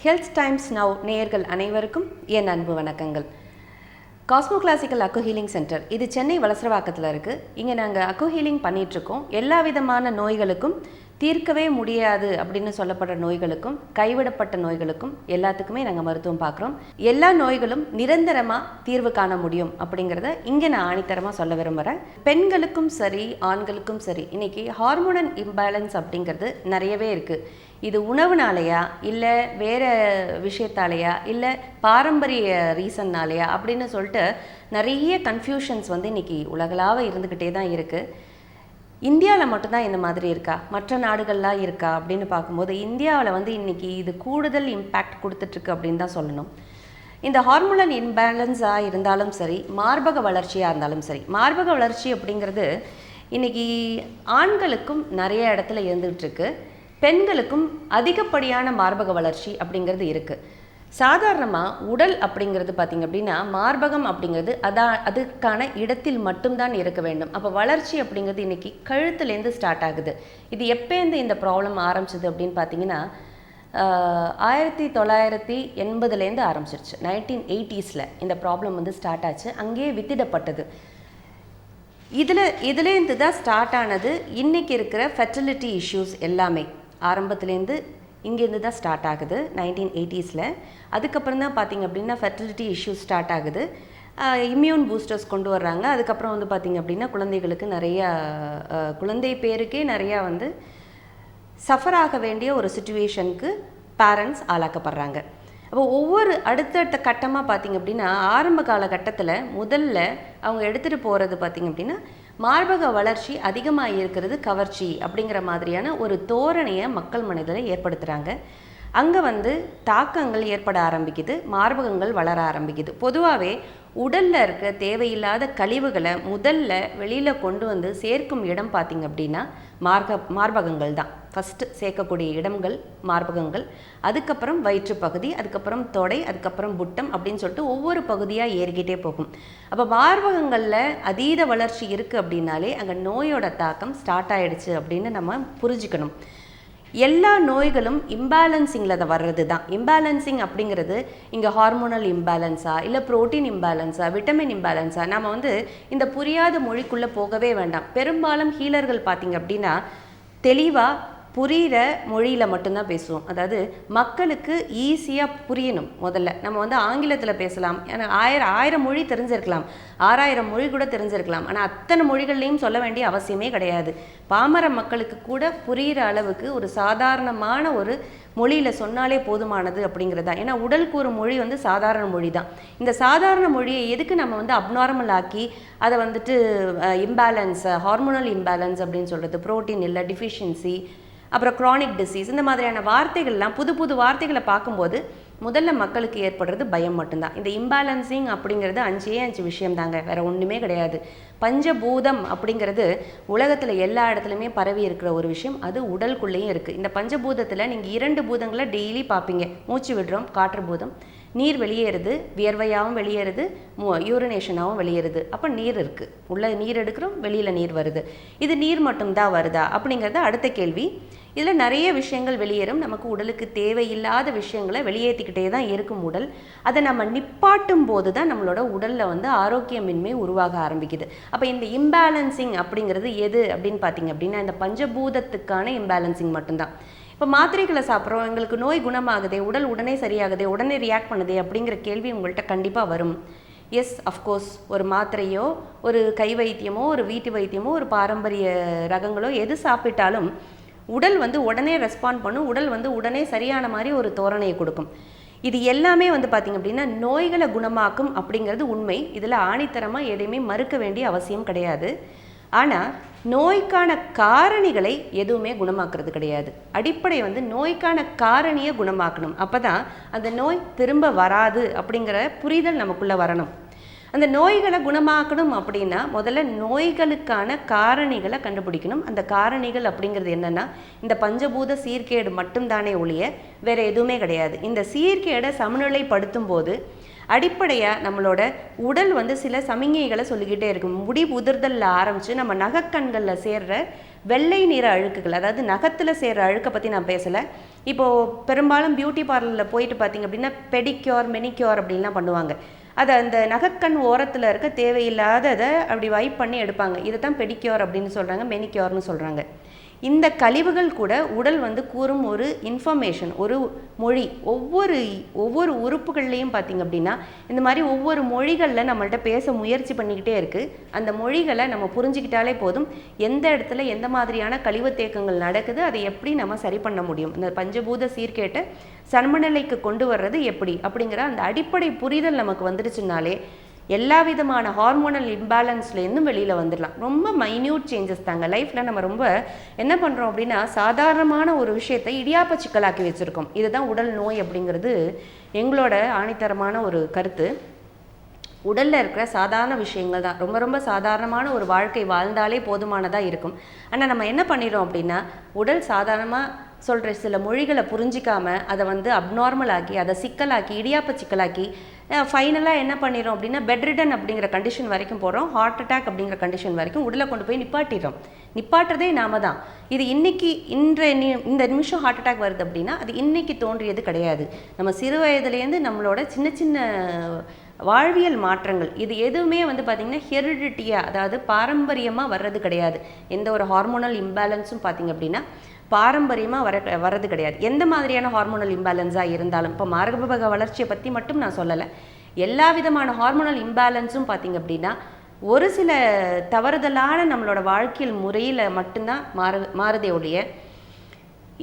Health times now நேயர்கள் அனைவருக்கும் என் அன்பு வணக்கங்கள். காஸ்மோ கிளாசிக்கல் அக்கு ஹீலிங் சென்டர் இது சென்னை வலசரவாக்கத்தில் இருக்குது. இங்கே நாங்கள் அக்கு ஹீலிங் பண்ணிகிட்ருக்கோம். எல்லா விதமான நோய்களுக்கும், தீர்க்கவே முடியாது அப்படின்னு சொல்லப்படுற நோய்களுக்கும், கைவிடப்பட்ட நோய்களுக்கும் எல்லாத்துக்குமே நாங்கள் மருத்துவம் பார்க்குறோம். எல்லா நோய்களும் நிரந்தரமாக தீர்வு காண முடியும் அப்படிங்கிறத இங்கே நான் ஆணித்தரமாக சொல்ல விரும்புகிறேன். பெண்களுக்கும் சரி, ஆண்களுக்கும் சரி, இன்றைக்கி ஹார்மோனல் இம்பேலன்ஸ் அப்படிங்கிறது நிறையவே இருக்குது. இது உணவுனாலையா, இல்லை வேறு விஷயத்தாலையா, இல்லை பாரம்பரிய ரீசன்னாலையா அப்படின்னு சொல்லிட்டு நிறைய கன்ஃபியூஷன்ஸ் இன்றைக்கி உலகளாவ இருந்துக்கிட்டே தான் இருக்குது. இந்தியாவில் மட்டும்தான் இந்த மாதிரி இருக்கா, மற்ற நாடுகள்லாம் இருக்கா அப்படின்னு பார்க்கும்போது இந்தியாவில் இன்றைக்கி இது கூடுதல் இம்பேக்ட் கொடுத்துட்ருக்கு அப்படின்னு தான் சொல்லணும். இந்த ஹார்மோனல் இம்பேலன்ஸாக இருந்தாலும் சரி, மார்பக வளர்ச்சியாக இருந்தாலும் சரி, மார்பக வளர்ச்சி அப்படிங்கிறது இன்றைக்கி ஆண்களுக்கும் நிறைய இடத்துல இருந்துகிட்ருக்கு, பெண்களுக்கும் அதிகப்படியான மார்பக வளர்ச்சி அப்படிங்கிறது இருக்குது. சாதாரணமாக உடல் அப்படிங்கிறது பார்த்திங்க அப்படின்னா, மார்பகம் அப்படிங்கிறது அதுக்கான இடத்தில் மட்டும்தான் இருக்க வேண்டும். அப்போ வளர்ச்சி அப்படிங்கிறது இன்றைக்கி கழுத்துலேருந்து ஸ்டார்ட் ஆகுது. இது எப்போருந்து இந்த ப்ராப்ளம் ஆரம்பிச்சது அப்படின்னு பார்த்தீங்கன்னா, 1980லேருந்து ஆரம்பிச்சிருச்சு. 1980s இந்த ப்ராப்ளம் ஸ்டார்ட் ஆச்சு. அங்கேயே வித்திடப்பட்டது. இதுலேருந்து தான் ஸ்டார்ட் ஆனது. இன்றைக்கி இருக்கிற ஃபெர்டிலிட்டி இஷ்யூஸ் எல்லாமே ஆரம்பத்துலேருந்து இங்கேருந்து தான் ஸ்டார்ட் ஆகுது 1980s. அதுக்கப்புறம் தான் பார்த்திங்க அப்படின்னா ஃபெர்டிலிட்டி இஷ்யூஸ் ஸ்டார்ட் ஆகுது. இம்யூன் பூஸ்டர்ஸ் கொண்டு வர்றாங்க. அதுக்கப்புறம் பார்த்திங்க அப்படின்னா குழந்தைகளுக்கு நிறையா குழந்தை பேருக்கே நிறையா சஃபர் ஆக வேண்டிய ஒரு சுச்சுவேஷனுக்கு பேரண்ட்ஸ் ஆளாக்கப்படுறாங்க. அப்போ ஒவ்வொரு அடுத்தடுத்த கட்டமாக பார்த்திங்க அப்படின்னா, ஆரம்ப காலகட்டத்தில் முதல்ல அவங்க எடுத்துகிட்டு போகிறது பார்த்திங்க அப்படின்னா, மார்பக வளர்ச்சி அதிகமாக இருக்கிறது கவர்ச்சி அப்படிங்கிற மாதிரியான ஒரு தோரணையை மக்கள் மனதில் ஏற்படுத்துகிறாங்க. அங்கே தாக்கங்கள் ஏற்பட ஆரம்பிக்குது, மார்பகங்கள் வளர ஆரம்பிக்குது. பொதுவாகவே உடலில் இருக்க தேவையில்லாத கழிவுகளை முதல்ல வெளியில் கொண்டு சேர்க்கும் இடம் பார்த்திங்க அப்படின்னா மார்பகங்கள் தான். ஃபஸ்ட்டு சேர்க்கக்கூடிய இடங்கள் மார்பகங்கள், அதுக்கப்புறம் வயிற்றுப்பகுதி, அதுக்கப்புறம் தொடை, அதுக்கப்புறம் புட்டம் அப்படின்னு சொல்லிட்டு ஒவ்வொரு பகுதியாக ஏறிக்கிட்டே போகும். அப்போ மார்பகங்களில் அதீத வளர்ச்சி இருக்குது அப்படின்னாலே அங்கே நோயோட தாக்கம் ஸ்டார்ட் ஆகிடுச்சு அப்படின்னு நம்ம புரிஞ்சுக்கணும். எல்லா நோய்களும் இம்பேலன்சிங்கில் அதை வர்றது தான். இம்பேலன்சிங் அப்படிங்கிறது இங்கே ஹார்மோனல் இம்பேலன்ஸா, இல்லை ப்ரோட்டீன் இம்பேலன்ஸா, விட்டமின் இம்பேலன்ஸா, நம்ம இந்த புரியாத மொழிக்குள்ளே போகவே வேண்டாம். பெரும்பாலும் ஹீலர்கள் பார்த்திங்க அப்படின்னா தெளிவாக புரிகிற மொழியில் மட்டும்தான் பேசுவோம். அதாவது மக்களுக்கு ஈஸியாக புரியணும். முதல்ல நம்ம ஆங்கிலத்தில் பேசலாம், ஏன்னா ஆயிரம் மொழி தெரிஞ்சிருக்கலாம், 6000 மொழி கூட தெரிஞ்சிருக்கலாம். ஆனால் அத்தனை மொழிகள்லையும் சொல்ல வேண்டிய அவசியமே கிடையாது. பாமர மக்களுக்கு கூட புரிகிற அளவுக்கு ஒரு சாதாரணமான ஒரு மொழியில் சொன்னாலே போதுமானது அப்படிங்கிறதா. ஏன்னா உடல் கூறு மொழி சாதாரண மொழி தான். இந்த சாதாரண மொழியை எதுக்கு நம்ம அப்நார்மல் ஆக்கி அதை இம்பேலன்ஸ், ஹார்மோனல் இம்பேலன்ஸ் அப்படின்னு சொல்கிறது, ப்ரோட்டீன் இல்லை, டிஃபிஷியன்சி, அப்புறம் க்ரானிக் டிசீஸ், இந்த மாதிரியான வார்த்தைகள்லாம் புது புது வார்த்தைகளை பார்க்கும்போது முதல்ல மக்களுக்கு ஏற்படுறது பயம் மட்டும்தான். இந்த இம்பேலன்சிங் அப்படிங்கிறது 5 விஷயம் தாங்க, வேறு ஒன்றுமே கிடையாது. பஞ்சபூதம் அப்படிங்கிறது உலகத்தில் எல்லா இடத்துலையுமே பரவி இருக்கிற ஒரு விஷயம். அது உடலுக்குள்ளேயும் இருக்குது. இந்த பஞ்சபூதத்தில் நீங்கள் 2 பூதங்களை டெய்லி பார்ப்பீங்க. மூச்சு விடுறோம், காற்று பூதம், நீர் வெளியேறுது, வியர்வையாகவும் வெளியேறுது, யூரினேஷனாகவும் வெளியேறுது. அப்போ நீர் இருக்குது, உள்ளே நீர் எடுக்கிறோம், வெளியில் நீர் வருது. இது நீர் மட்டும்தான் வருதா அப்படிங்கிறது அடுத்த கேள்வி. இதில் நிறைய விஷயங்கள் வெளியேறும். நமக்கு உடலுக்கு தேவையில்லாத விஷயங்களை வெளியேற்றிக்கிட்டே தான் இருக்கும் உடல். அதை நம்ம நிப்பாட்டும் போது தான் நம்மளோட உடலில் ஆரோக்கியமின்மை உருவாக ஆரம்பிக்குது. அப்போ இந்த இம்பேலன்சிங் அப்படிங்கிறது எது அப்படின்னு பார்த்திங்க அப்படின்னா, இந்த பஞ்சபூதத்துக்கான இம்பேலன்சிங் மட்டும்தான். இப்போ மாத்திரைகளை சாப்பிட்றோம், எங்களுக்கு நோய் குணமாகுதே, உடல் உடனே சரியாகுதே, உடனே ரியாக்ட் பண்ணுதே அப்படிங்கிற கேள்வி உங்கள்கிட்ட கண்டிப்பாக வரும். எஸ், அஃப்கோர்ஸ், ஒரு மாத்திரையோ, ஒரு கை வைத்தியமோ, ஒரு வீட்டு வைத்தியமோ, ஒரு பாரம்பரிய ரகங்களோ எது சாப்பிட்டாலும் உடல் உடனே ரெஸ்பாண்ட் பண்ணும். உடல் உடனே சரியான மாதிரி ஒரு தோரணையை கொடுக்கும். இது எல்லாமே பார்த்திங்க அப்படின்னா நோய்களை குணமாக்கும் அப்படிங்கிறது உண்மை. இதில் ஆணித்தரமாக எதையுமே மறுக்க வேண்டிய அவசியம் கிடையாது. ஆனால் நோய்க்கான காரணிகளை எதுவுமே குணமாக்குறது கிடையாது. அடிப்படை நோய்க்கான காரணியை குணமாக்கணும். அப்போ தான் அந்த நோய் திரும்ப வராது அப்படிங்கிற புரிதல் நமக்குள்ளே வரணும். அந்த நோய்களை குணமாக்கணும் அப்படின்னா முதல்ல நோய்களுக்கான காரணிகளை கண்டுபிடிக்கணும். அந்த காரணிகள் அப்படிங்கிறது என்னென்னா, இந்த பஞ்சபூத சீர்கேடு மட்டும்தானே ஒழிய வேறு எதுவுமே கிடையாது. இந்த சீர்கேடை சமநிலைப்படுத்தும் போது அடிப்படையாக நம்மளோட உடல் சில சமிகைகளை சொல்லிக்கிட்டே இருக்கும். முடி உதிர்தலில் ஆரம்பித்து நம்ம நகக்கண்களில் சேர்ற வெள்ளை நிற அழுக்குகள், அதாவது நகத்தில் சேர்கிற அழுக்கை பற்றி நான் பேசலை. இப்போது பெரும்பாலும் பியூட்டி பார்லரில் போயிட்டு பார்த்திங்க அப்படின்னா பெடிக்யூர் மெனிக்யூர் அப்படின்லாம் பண்ணுவாங்க. அதை அந்த நகக்கண் ஓரத்தில் இருக்க தேவையில்லாததை அப்படி வைப் பண்ணி எடுப்பாங்க. இதை தான் பெடிக்யூர் அப்படின்னு சொல்கிறாங்க, மெனிக்யூர்னு சொல்கிறாங்க. இந்த கழிவுகள் கூட உடல் வந்து கூறும் ஒரு இன்ஃபர்மேஷன், ஒரு மொழி. ஒவ்வொரு உறுப்புகள்லேயும் பார்த்திங்க அப்படின்னா இந்த மாதிரி ஒவ்வொரு மொழிகளில் நம்மள்ட்ட பேச முயற்சி பண்ணிக்கிட்டே இருக்குது. அந்த மொழிகளை நம்ம புரிஞ்சுக்கிட்டாலே போதும், எந்த இடத்துல எந்த மாதிரியான கழிவு தேக்கங்கள் நடக்குது, அதை எப்படி நம்ம சரி பண்ண முடியும், இந்த பஞ்சபூத சீர்கேட்டை சமநிலைக்கு கொண்டு வர்றது எப்படி அப்படிங்கிற அந்த அடிப்படை புரிதல் நமக்கு வந்துடுச்சுனாலே எல்லா விதமான ஹார்மோனல் இம்பேலன்ஸ்லேருந்தும் வெளியில் வந்துடலாம். ரொம்ப மைன்யூட் சேஞ்சஸ் தாங்க லைஃப்பில். நம்ம ரொம்ப என்ன பண்ணுறோம் அப்படின்னா சாதாரணமான ஒரு விஷயத்தை இடியாப்ப சிக்கலாக்கி வச்சுருக்கோம். இதுதான் உடல் நோய் அப்படிங்கிறது எங்களோட ஆணித்தரமான ஒரு கருத்து. உடலில் இருக்கிற சாதாரண விஷயங்கள் தான் ரொம்ப ரொம்ப சாதாரணமான ஒரு வாழ்க்கை வாழ்ந்தாலே போதுமானதாக இருக்கும். ஆனால் நம்ம என்ன பண்ணிடுறோம் அப்படின்னா உடல் சாதாரணமாக சொல்கிற சில மொழிகளை புரிஞ்சிக்காமல் அதை வந்து அப்நார்மல் ஆக்கி, அதை சிக்கலாக்கி, இடியாப்ப சிக்கலாக்கி ஃபைனலாக என்ன பண்ணிடுறோம் அப்படின்னா பெட்ரிடன் அப்படிங்கிற கண்டிஷன் வரைக்கும் போகிறோம். ஹார்ட் அட்டாக் அப்படிங்கிற கண்டிஷன் வரைக்கும் உடலை கொண்டு போய் நிப்பாட்டிடுறோம். நிப்பாட்டுறதே நாம தான். இது இன்னைக்கு இந்த நிமிஷம் ஹார்ட் அட்டாக் வருது அப்படின்னா அது இன்னைக்கு தோன்றியது கிடையாது. நம்ம சிறு வயதுலேருந்து நம்மளோட சின்ன சின்ன வாழ்வியல் மாற்றங்கள் இது எதுவுமே வந்து பார்த்திங்கன்னா ஹெரிடிட்டியாக, அதாவது பாரம்பரியமாக வர்றது கிடையாது. எந்த ஒரு ஹார்மோனல் இம்பேலன்ஸும் பார்த்திங்க அப்படின்னா பாரம்பரியமாக வர்றது கிடையாது. எந்த மாதிரியான ஹார்மோனல் இம்பேலன்ஸாக இருந்தாலும், இப்போ மார்பக வளர்ச்சியை பற்றி மட்டும் நான் சொல்லலை, எல்லா விதமான ஹார்மோனல் இம்பேலன்ஸும் பார்த்திங்க அப்படின்னா ஒரு சில தவறுதலான நம்மளோட வாழ்க்கையில் முறையில் மட்டும்தான் மாறுதே ஒழிய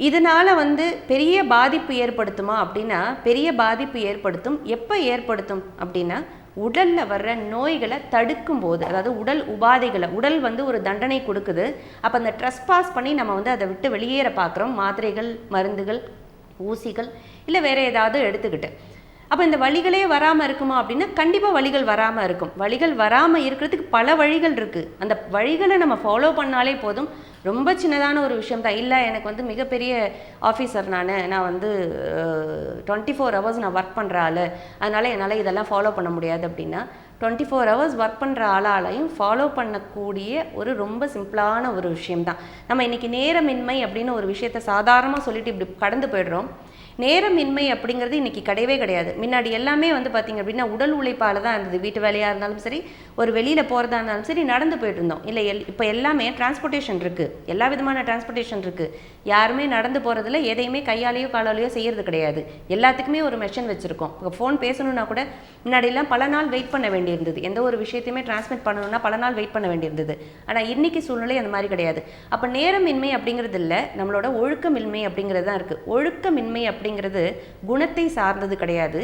இதனால் வந்து பெரிய பாதிப்பு ஏற்படுத்துமா அப்படின்னா பெரிய பாதிப்பு ஏற்படுத்தும். எப்போ ஏற்படுத்தும் அப்படின்னா உடலில் வர்ற நோய்களை தடுக்கும் போது, அதாவது உடல் உபாதைகளை, உடல் வந்து ஒரு தண்டனை கொடுக்குது. அப்போ அந்த ட்ரெஸ்பாஸ் பண்ணி நம்ம வந்து அதை விட்டு வெளியேற பார்க்குறோம். மாத்திரைகள், மருந்துகள், ஊசிகள் இல்லை வேறு ஏதாவது எடுத்துக்கிட்டு. அப்போ இந்த வலிகளே வராமல் இருக்குமா அப்படின்னா கண்டிப்பாக வலிகள் வராமல் இருக்கும். வலிகள் வராமல் இருக்கிறதுக்கு பல வழிகள் இருக்குது. அந்த வழிகளை நம்ம ஃபாலோ பண்ணாலே போதும். ரொம்ப சின்னதான ஒரு விஷயம் தான். இல்லை எனக்கு வந்து மிகப்பெரிய ஆஃபீஸர், நான் வந்து 24 hours நான் ஒர்க் பண்ணுற ஆள், அதனால் என்னால் இதெல்லாம் ஃபாலோ பண்ண முடியாது அப்படின்னா 24 hours ஒர்க் பண்ணுற ஆளாலையும் ஃபாலோ பண்ணக்கூடிய ஒரு ரொம்ப சிம்பிளான ஒரு விஷயம்தான். நம்ம இன்றைக்கி நேரமின்மை அப்படின்னு ஒரு விஷயத்தை சாதாரணமாக சொல்லிட்டு இப்படி கடந்து போய்டுறோம். நேரமின்மை அப்படிங்கிறது இன்றைக்கி கிடையவே கிடையாது. முன்னாடி எல்லாமே வந்து பார்த்திங்க அப்படின்னா உடல் உழைப்பால் தான் இருந்தது. வீட்டு வேலையாக இருந்தாலும் சரி, ஒரு வெளியில் போகிறதா இருந்தாலும் சரி, நடந்து போய்ட்டு இருந்தோம். இல்லை இப்போ எல்லாமே டிரான்ஸ்போர்ட்டேஷன் இருக்குது, எல்லா விதமான டிரான்ஸ்போர்ட்டேஷன் இருக்குது. யாருமே நடந்து போகிறதில்ல, எதையுமே கையாலேயோ காலாலேயோ செய்கிறது கிடையாது. எல்லாத்துக்குமே ஒரு மெஷின் வச்சுருக்கோம். இப்போ ஃபோன் பேசணுன்னா கூட முன்னாடியெல்லாம் பல நாள் வெயிட் பண்ண வேண்டியிருந்தது. எந்த ஒரு விஷயத்தையுமே டிரான்ஸ்மிட் பண்ணணும்னா பல நாள் வெயிட் பண்ண வேண்டியிருந்தது. ஆனால் இன்றைக்கி சூழ்நிலை அந்த மாதிரி கிடையாது. அப்போ நேரமின்மை அப்படிங்கிறது இல்லை, நம்மளோட ஒழுக்கமின்மை அப்படிங்கிறது தான் இருக்குது. ஒழுக்கமின்மை அப்படிங்கிறது குணத்தை சார்ந்தது கிடையாது,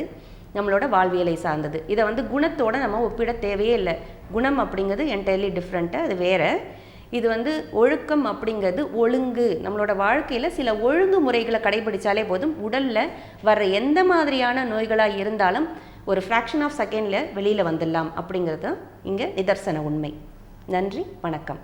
நம்மளோட வாழ்வியலை சார்ந்தது. இதை வந்து குணத்தோட நம்ம ஒப்பிட தேவையே இல்லை. குணம் அப்படிங்கிறது என்டையர்லி டிஃப்ரெண்ட்டு, அது வேறு. இது வந்து ஒழுக்கம் அப்படிங்கிறது ஒழுங்கு. நம்மளோட வாழ்க்கையில் சில ஒழுங்கு முறைகளை கடைபிடிச்சாலே போதும், உடலில் வர்ற எந்த மாதிரியான நோய்களாக இருந்தாலும் ஒரு ஃப்ராக்ஷன் ஆஃப் செகண்டில் வெளியில் வந்துடலாம் அப்படிங்கிறது இங்கே நிதர்சன உண்மை. நன்றி, வணக்கம்.